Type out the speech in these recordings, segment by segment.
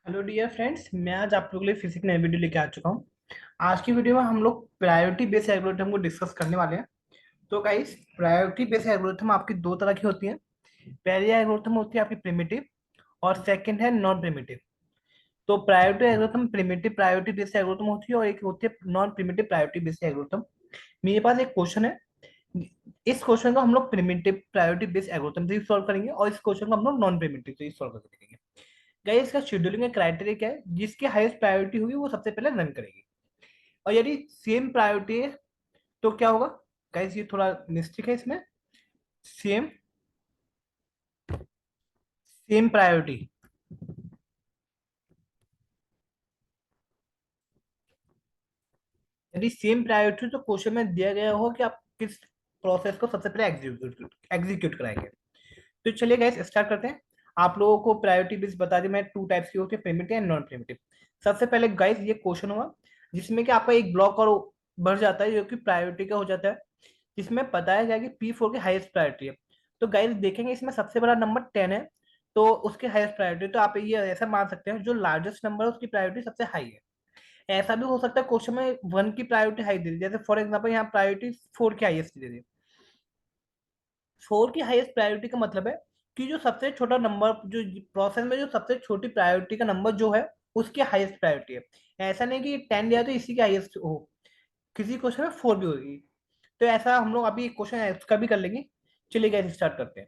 Hello dear friends, मैं आज आप लोगों के लिए फिजिक्स नई वीडियो लेके आ चुका हूँ। आज की वीडियो में हम लोग प्रायोरिटी बेस्ड एल्गोरिथम को डिस्कस करने वाले हैं। तो गाइस, प्रायोरिटी बेस्ड एल्गोरिथम आपकी दो तरह की होती है। पहली एल्गोरिथम होती है आपकी प्रिमिटिव, और सेकंड है नॉन प्रिमिटिव। तो priority algorithm primitive priority based algorithm होती है, और एक होती है non primitive priority based algorithm. मेरे पास एक क्वेश्चन है। इस क्वेश्चन को हम लोग प्रिमिटिव प्रायोरिटी बेस्ड एल्गोरिथम से सॉल्व करेंगे, और इस क्वेश्चन को हम लोग नॉन प्रिमिटिव से सॉल्व करेंगे। गाइस, इसका शेड्यूलिंग का क्राइटेरिया क्या है? जिसकी हाईएस्ट प्रायोरिटी होगी वो सबसे पहले रन करेगी। और यदि सेम प्रायोरिटी है तो क्या होगा? गाइस, ये थोड़ा मिस्टेक है इसमें। सेम सेम प्रायोरिटी, यदि सेम प्रायोरिटी तो क्वेश्चन में दिया गया हो कि आप किस प्रोसेस को सबसे पहले एग्जीक्यूट एग्जीक्यूट कराएंगे। तो चलिए गाइस, स्टार्ट करते हैं। आप लोगों को प्रायोरिटी बेस बता दी, मैं टू टाइप्स की होती है, प्रिमिटिव एंड नॉन प्रिमिटिव। सबसे पहले गाइस, ये क्वेश्चन होगा जिसमें कि आपका एक ब्लॉक और बढ़ जाता है, जो कि प्रायोरिटी का हो जाता है, जिसमें बताया जाए कि P4 की हाईएस्ट प्रायोरिटी है। तो गाइस देखेंगे, इसमें सबसे बड़ा नंबर 10 है, तो उसकी हाईएस्ट प्रायोरिटी, तो आप ये ऐसा मान सकते हैं जो लार्जेस्ट नंबर है उसकी प्रायोरिटी सबसे हाई है। ऐसा भी हो सकता है क्वेश्चन में 1 की प्रायोरिटी हाई दे दी, जैसे फॉर एग्जाम्पल यहाँ प्रायोरिटी 4 की हाईएस्ट दे दी। 4 की हाईएस्ट प्रायोरिटी का मतलब है कि जो सबसे छोटा नंबर, जो प्रोसेस में जो सबसे छोटी प्रायोरिटी का नंबर जो है, उसकी हाईएस्ट प्रायोरिटी है। ऐसा नहीं कि 10 दिया तो इसी की हाईएस्ट हो, किसी क्वेश्चन में 4 भी होगी। तो ऐसा हम लोग अभी क्वेश्चन उसका भी कर लेंगे। चलिए गाइस, स्टार्ट करते हैं।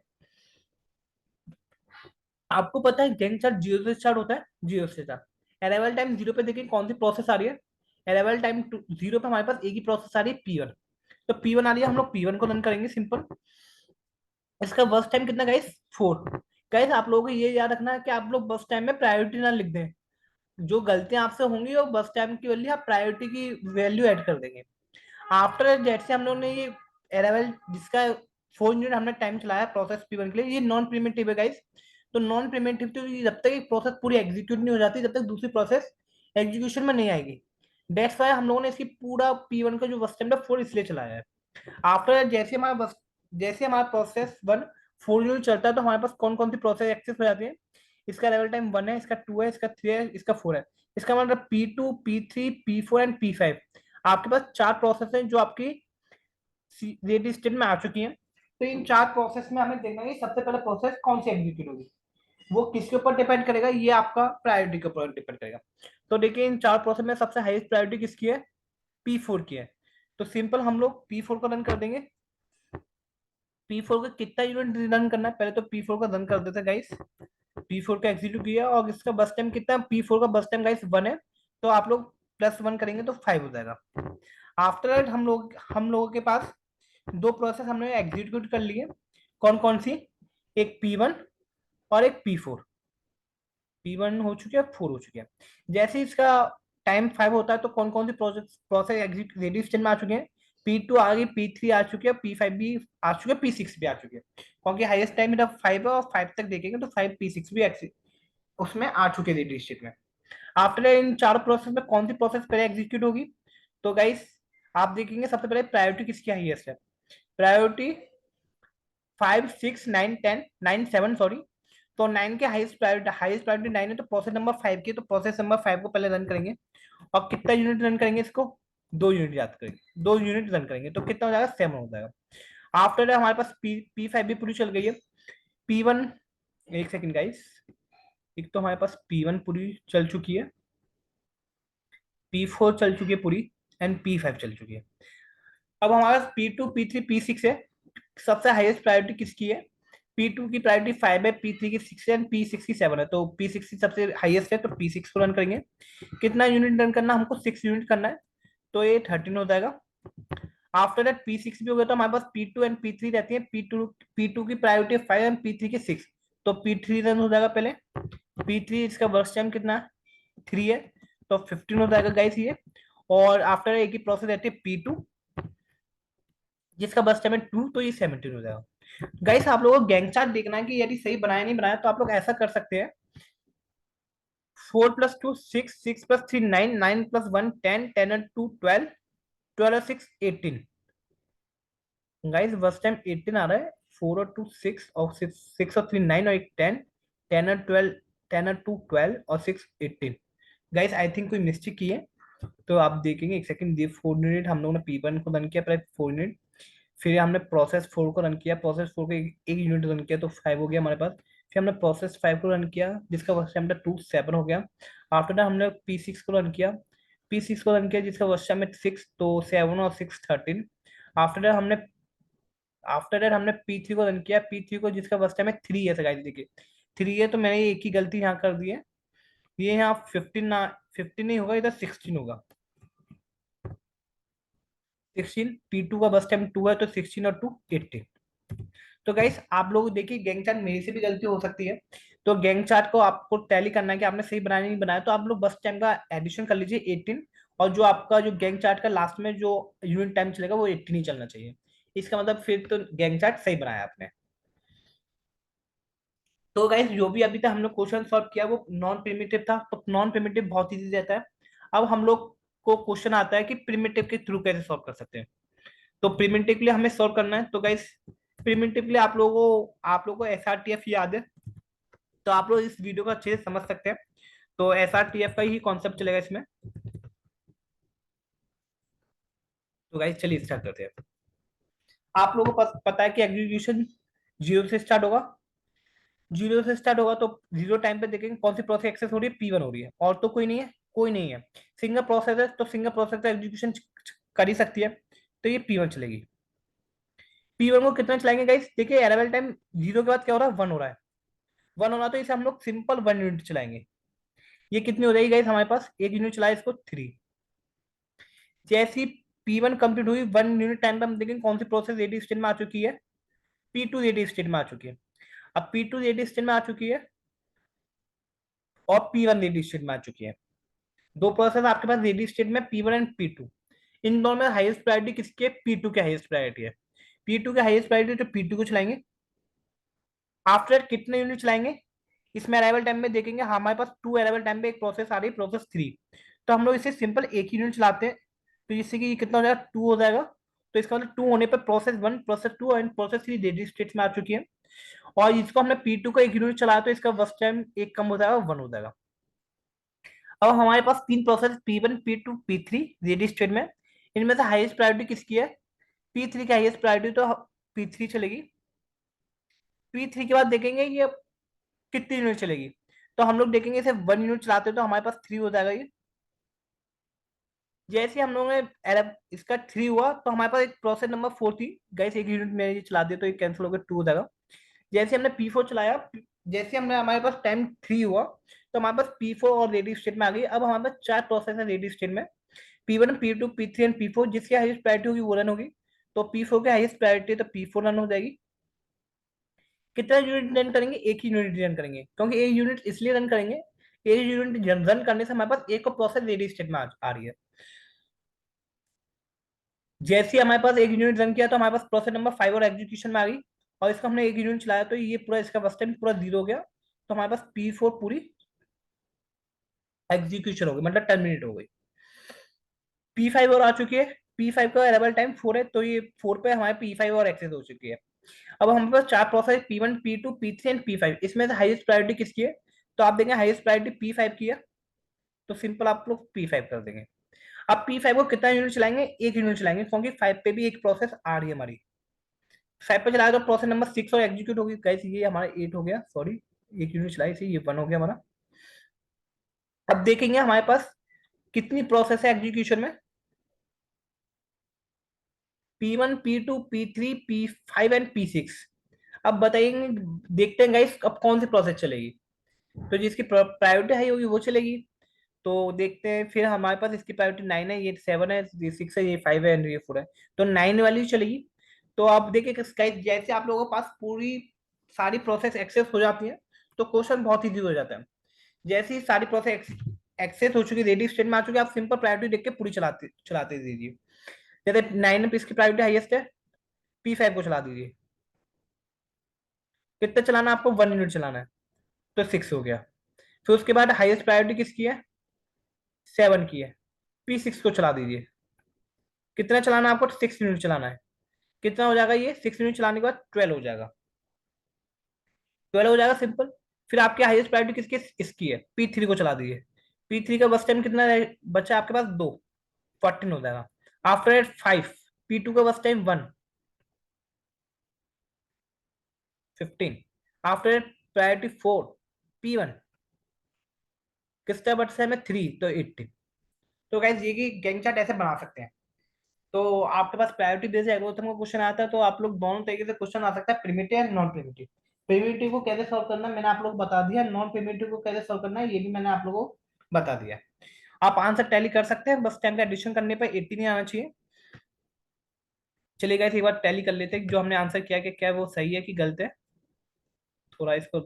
आपको पता है गैंग चार्ट जीरो से स्टार्ट होता है, जीरो से स्टार्ट। अराइवल टाइम जीरो पे देखिए कौन सी प्रोसेस आ रही है। अराइवल टाइम जीरो पे हमारे पास एक ही प्रोसेस आ रही है, P1। तो P1 आ रही है, हम लोग P1 को रन करेंगे सिंपल। इसका वर्स्ट टाइम कितना गाइस? 4। गाइस, आप लोगों को ये याद रखना है कि आप लोग बस टाइम में प्रायोरिटी ना लिख दें। जो गलतियां आपसे होंगी वो बस टाइम की वैल्यू, आप प्रायोरिटी की वैल्यू ऐड कर देंगे। आफ्टर जैसे हम लोग ने ये अराइवल, जिसका 4 यूनिट हमने टाइम चलाया प्रोसेस P1 के लिए, ये नॉन प्रिमिटिव है गाइस। तो नॉन प्रिमिटिव तो जब तक एक प्रोसेस पूरी एग्जीक्यूट नहीं हो जाती, जब तक दूसरी प्रोसेस एग्जीक्यूशन में नहीं आएगी। दैट्स वाई हम लोगों ने इसकी पूरा P1 का जो बस टाइम था 4 इसलिए चलाया है। आफ्टर जैसे हमारा प्रोसेस 1 4 यूनिट चलता है, तो हमारे पास कौन कौन सी प्रोसेस एक्सेस हो जाती है। इसका लेवल टाइम 1 है, इसका 2 है, इसका 3 है, इसका 4 है। इसका मतलब P2 P3 P4 and P5, आपके पास चार प्रोसेस हैं जो आपकी रेडी स्टेट में आ चुकी हैं। तो इन चार प्रोसेस में हमें देखना है कि सबसे पहले प्रोसेस कौन सी एग्जीक्यूट होगी। वो किसके ऊपर डिपेंड करेगा? ये आपका प्रायोरिटी के ऊपर डिपेंड करेगा। तो देखिए, इन चार प्रोसेस में सबसे हाईएस्ट प्रायोरिटी किसकी है? P4 की है। तो सिंपल हम लोग P4 को रन कर देंगे। P4 का कितना यूनिट रन करना है? पहले तो P4 का रन कर देते हैं गाइस। P4 का एग्जीक्यूट किया, और इसका बस टाइम कितना है? P4 का बस टाइम गाइस 1 है, तो आप लोग +1 करेंगे तो 5 हो जाएगा। आफ्टर दैट हम लोगों के पास दो प्रोसेस हमने एग्जीक्यूट कर लिए। कौन कौन सी? एक P1 और एक P4। P1 हो चुके हैं, 4 हो चुके हैं। जैसे इसका टाइम 5 होता है, तो कौन कौन सी process process execute ready state में आ चुके हैं? P2 आ गई, P3 आ चुके हैं, P5 भी आ चुके हैं, P6 भी आ चुके हैं। क्योंकि हाईएस्ट टाइम मेरा 5 है, और 5 तक देखेंगे तो 5 P6 भी उसमें आ चुके हैं रेडी स्टेट में। आफ्टर इन चारों प्रोसेस में कौन सी प्रोसेस पहले एग्जीक्यूट होगी? तो गाइस, आप देखेंगे सबसे पहले प्रायोरिटी किसकी हाईएस्ट है। Priority 5 6 9 10 9 7, sorry. तो 9 के हाईएस्ट प्रायोरिटी 9 है, तो प्रोसेस नंबर 5 की, तो प्रोसेस नंबर 5 को पहले रन करेंगे। और कितना यूनिट रन करेंगे इसको? 2 यूनिट याद करेंगे, 2 यूनिट रन करेंगे, तो कितना हो जाएगा? 7 हो जाएगा। आफ्टर दैट हमारे पास P5 भी पूरी चल गई है। P1, एक सेकंड गाइस, एक तो हमारे पास P1 पूरी चल चुकी है, P4 चल चुकी है पूरी, एंड P5 चल चुकी है। अब हमारे पास P2 P3 P6 है। सबसे हाईएस्ट प्रायोरिटी किसकी है? P2 की प्रायोरिटी 5 है, P3 की 6 है, एंड P6 की 7 है। तो P6 की सबसे हाईएस्ट है, तो P6 को रन करेंगे। कितना यूनिट रन करना? हमको 6 यूनिट करना है, तो ये 13 हो जाएगा। आफ्टर दैट P6 भी हो गया, तो हमारे पास P2 एंड P3 रहती है। P2 की प्रायोरिटी 5 एंड P3 की 6, तो P3 रन हो जाएगा पहले। P3, इसका वर्स्ट टाइम कितना है? 3 है, तो 15 हो जाएगा गाइस ये। और आफ्टर एक ही प्रोसेस रहती है P2, जिसका बस टाइम है 2, तो ये 17 हो जाएगा। गाइस, आप लोगों को गैंग चार्ट देखना है कि यदि सही बनाया नहीं बनाया, तो आप लोग ऐसा कर सकते हैं। 4 + 2 6, 6 + 3 9, 9 + 1 10, 10 और 2 12, 12 और 6 18। गाइस, बस टाइम 18 आ रहा है। 4 और 2 6, और 6 और 3 9, और एक 10, 10 और 12 10 और 2 12 और 6 18। गाइस आई थिंक कोई मिस्टेक की है, तो आप देखेंगे। एक सेकंड, ये 4 यूनिट हम लोगों ने P1 को रन किया, पहले 4 यूनिट, फिर हमने प्रोसेस 4 को रन किया, प्रोसेस 4 को एक यूनिट रन किया तो 5 हो गया हमारे पास। फिर हमने प्रोसेस 5 को रन किया जिसका वर्क टाइम था 2 7 हो गया। आफ्टर दैट हमने P6 को रन किया, P6 को रन किया जिसका वर्क टाइम है 6, तो 7 और 6 13। आफ्टर दैट हमने आफ्टर दैट हमने P3 को रन किया, P3 को जिसका वर्क टाइम है 3 है। गाइस देखिए 3 है, तो मैंने एक ही गलती यहाँ कर दी है, ये यहाँ 15 ना, 15 नहीं होगा, इधर 16 होगा। 16, P2 का बस टाइम 2 है तो 16 और 2 18। तो गाइस आप लोग देखिए, गैंग चार्ट मेरी से भी गलती हो सकती है, तो गैंग चार्ट को आपको टैली करना है कि आपने सही बनाया नहीं बनाया, तो आप लोग बस टाइम का एडिशन कर लीजिए 18, और जो आपका जो गैंग चार्ट का लास्ट में जो यूनिट टाइम चलेगा वो 18 ही चलना चाहिए। इसका मतलब फिर तो गैंग चार्ट सही बनाया आपने। तो गाइस जो भी अभी तक हम लोग क्वेश्चन सॉल्व किया वो नॉन प्रिमिटिव था, तो नॉन प्रिमिटिव बहुत इजी रहता है। अब हम लोग को क्वेश्चन आता है कि प्रिमिटिव के थ्रू कैसे सॉल्व कर सकते हैं। तो प्रिमिटिव के लिए हमें सॉल्व करना है, तो गाइस प्रिमिटिव के लिए आप लोगों को SRTF याद है, तो आप लोग इस वीडियो को अच्छे से समझ सकते हैं। तो SRTF का ही कॉन्सेप्ट चलेगा इसमें। तो गाइस चलिए स्टार्ट करते हैं। आप लोगों को पता है कि एग्जीक्यूशन जीरो से स्टार्ट होगा। जीरो से स्टार्ट होगा तो जीरो टाइम पे देखेंगे कौन सी प्रोसेस एक्सेस हो रही है, P1 हो रही है, और तो कोई नहीं है, कोई नहीं है। सिंगल प्रोसेस है तो सिंगल प्रोसेस का एग्जीक्यूशन कर ही सकती है, तो ये P1 चलेगी। P1 को कितना चलाएंगे गाइस, देखिए अराइवल टाइम जीरो के बाद क्या हो रहा है, 1 हो रहा है। 1 हो रहा है तो इसे हम लोग सिंपल 1 यूनिट चलाएंगे। ये कितनी हो जाएगी गाइस हमारे पास, एक यूनिट चलाए इसको 3। जैसी P1 कंप्लीट हुई 1 यूनिट टाइम पे हम देखेंगे कौन सी प्रोसेस रेडी स्टेट में आ चुकी है, P2 रेडी स्टेट में आ चुकी है। अब P2 रेडी स्टेट में आ चुकी है और P1 रेडी स्टेट में आ चुकी है। दो प्रोसेस आपके पास रेडी स्टेट में, P1 एंड P2। इन दोनों में हाईएस्ट प्रायोरिटी किसकी है, P2 की हाईएस्ट प्रायोरिटी है। P2 की हाईएस्ट प्रायोरिटी तो P2 को चलाएंगे। आफ्टर कितने यूनिट चलाएंगे, इसमें अराइवल टाइम में देखेंगे हमारे पास 2 अराइवल टाइम पे एक प्रोसेस आ रही है, प्रोसेस 3। तो हम लोग इसे सिंपल एक यूनिट चलाते हैं, तो जिससे कि ये कितना हो जाएगा, 2 हो जाएगा। तो इसका मतलब 2 होने पर process 1 process 2 and process 3 ready state में आ चुकी है। और इसको हमने P2 का एक यूनिट चलाया तो इसका वर्स्ट टाइम एक कम हो जाएगा, 1 हो जाएगा। अब हमारे पास तीन process P1 P2 P3 ready state में, इनमें से हाईएस्ट प्रायोरिटी किसकी है, P3 की हाईएस्ट प्रायोरिटी, तो P3 चलेगी। P3 के बाद देखेंगे ये कितनी यूनिट चलेगी, तो हम लोग देखेंगे इसे 1 यूनिट चलाते हैं तो हमारे पास 3 हो जाएगा ये। जैसे हम लोगों ने इसका 3 हुआ तो हमारे पास एक प्रोसेस नंबर 4 थी। गैस एक यूनिट में ये चला दिया तो ये कैंसिल होकर 2 हो जाएगा। जैसे हमने P4 चलाया, जैसे हमने हमारे पास टाइम 3 हुआ तो हमारे पास P4 और रेडी स्टेट में आ गई। अब हमारे पास 4 प्रोसेस है रेडी स्टेट में, P1 P2 P3 and P4। जिसकी हाईएस्ट प्रायोरिटी होगी वो रन होगी, तो P4 की हाईएस्ट प्रायोरिटी है तो P4 रन हो जाएगी। कितना यूनिट रन करेंगे, एक ही यूनिट रन करेंगे, क्योंकि एक यूनिट इसलिए रन करेंगे, एक यूनिट रन करने से हमारे पास एक और प्रोसेस रेडी स्टेट में आ रही है। जैसे ही हमारे पास एक यूनिट रन किया तो हमारे पास प्रोसेस नंबर 5 और एग्जीक्यूशन में आ गई, और इसका हमने एक यूनिट चलाया तो ये पूरा इसका फर्स्ट टाइम पूरा 0 हो गया, तो हमारे पास P4 पूरी एग्जीक्यूशन हो गई, मतलब टर्मिनेट हो गई। P5 और आ चुकी है, P5 का अरेबल टाइम 4 है, तो ये 4 पे हमारे P5 और एक्सेस हो चुकी है। अब हमारे पास चार process P1 P2 P3 and P5, इसमें से हाईएस्ट प्रायोरिटी किसकी है, तो आप देंगे हाईएस्ट प्रायोरिटी P5 की है, तो सिंपल आप लोग P5 कर देंगे। अब P5 को कितना यूनिट चलाएंगे, एक यूनिट चलाएंगे, क्योंकि 5 पे भी एक प्रोसेस आ रही है हमारी। 5 पे चलाया तो प्रोसेस नंबर 6 और एग्जीक्यूट होगी, कैसे ये हमारा 8 हो गया, सॉरी, एक यूनिट चलाई थी, ये 1 हो गया हमारा। अब देखेंगे हमारे पास कितनी प्रोसेस है एग्जीक्यूशन में, P1 P2 P3 P5 and P6। अब बताइए, देखते हैं गाइस अब कौन सी प्रोसेस चलेगी, तो जिसकी प्रायोरिटी हाई होगी वो चलेगी। तो देखते हैं, फिर हमारे पास इसकी प्रायोरिटी 9 है, ये 7 है, ये 6 है, ये 5 है एंड ये 4 है, तो 9 वाली चलेगी। तो आप देखिए कि जैसे आप लोगों के पास पूरी सारी प्रोसेस एक्सेस हो जाती है तो क्वेश्चन बहुत इजी हो जाता है। जैसे ही सारी प्रोसेस एक्सेस हो चुकी, रेडी स्टेट में आ चुकी, आप सिंपल प्रायोरिटी देख के पूरी चलाते चलाते दीजिए। जैसे 9 पे इसकी प्रायोरिटी हाईएस्ट है, P5 को चला दीजिए। कितना चलाना है आपको, 1 यूनिट चलाना है, तो 6 हो गया। फिर उसके बाद हाईएस्ट प्रायोरिटी किसकी है, 7 की है, P6 को चला दीजिए। कितना चलाना है आपको, 6 यूनिट चलाना है। कितना हो जाएगा, ये 6 यूनिट चलाने के बाद 12 हो जाएगा। 12 हो जाएगा सिंपल। फिर आपकी हाईएस्ट प्रायोरिटी किसकी इसकी है, P3 को चला दीजिए। P3 का बस टाइम कितना बचा है आपके पास, 2, 14 हो जाएगा। आफ्टर 5, P2 का बस टाइम 1, 15। आफ्टर प्रायोरिटी 4, P1 किसका बचा है में 3, तो 18। तो गाइज ये कि गैंग चार्ट ऐसे बना सकते हैं। तो आपके पास प्रायोरिटी बेस्ड एल्गोरिथम का क्वेश्चन आता है तो आप लोग दोनों तरीके से क्वेश्चन आ सकता है, प्रिमिटिव और नॉन प्रिमिटिव। प्रिमिटिव को कैसे सॉल्व करना है मैंने आप लोग को बता दिया, नॉन प्रिमिटिव को कैसे सॉल्व करना है ये भी मैंने आप लोगों को बता दिया। आप आंसर टैली कर सकते हैं, बस टाइम का एडिशन करने पर 18 ही आना चाहिए। चलिए गाइस एक बार टैली कर लेते हैं जो हमने आंसर किया कि क्या वो सही है कि गलत है। थोड़ा इसको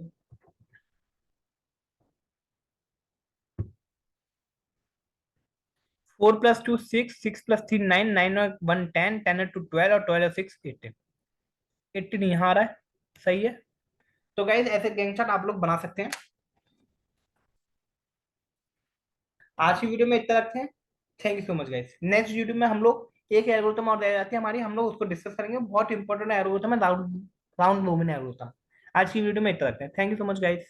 4 + 2 6, 6 + 3 9, 9 और 1 10, 10 और 2 12 और 12 और 6 18। 18 यहाँ आ रहा है, सही है। तो गाइज ऐसे गैंग चार्ट आप लोग बना सकते हैं। आज की वीडियो में इतना रखते हैं। Thank you so much guys. Next video में हम लोग एक एल्गोरिथम और रह जाती है हमारी, हम लोग उसको डिस्कस करेंगे, बहुत इंपॉर्टेंट एल्गोरिथम है, राउंड राउंड रोबिन एल्गोरिथम। आज की वीडियो में इतना रखते हैं। Thank you so much guys.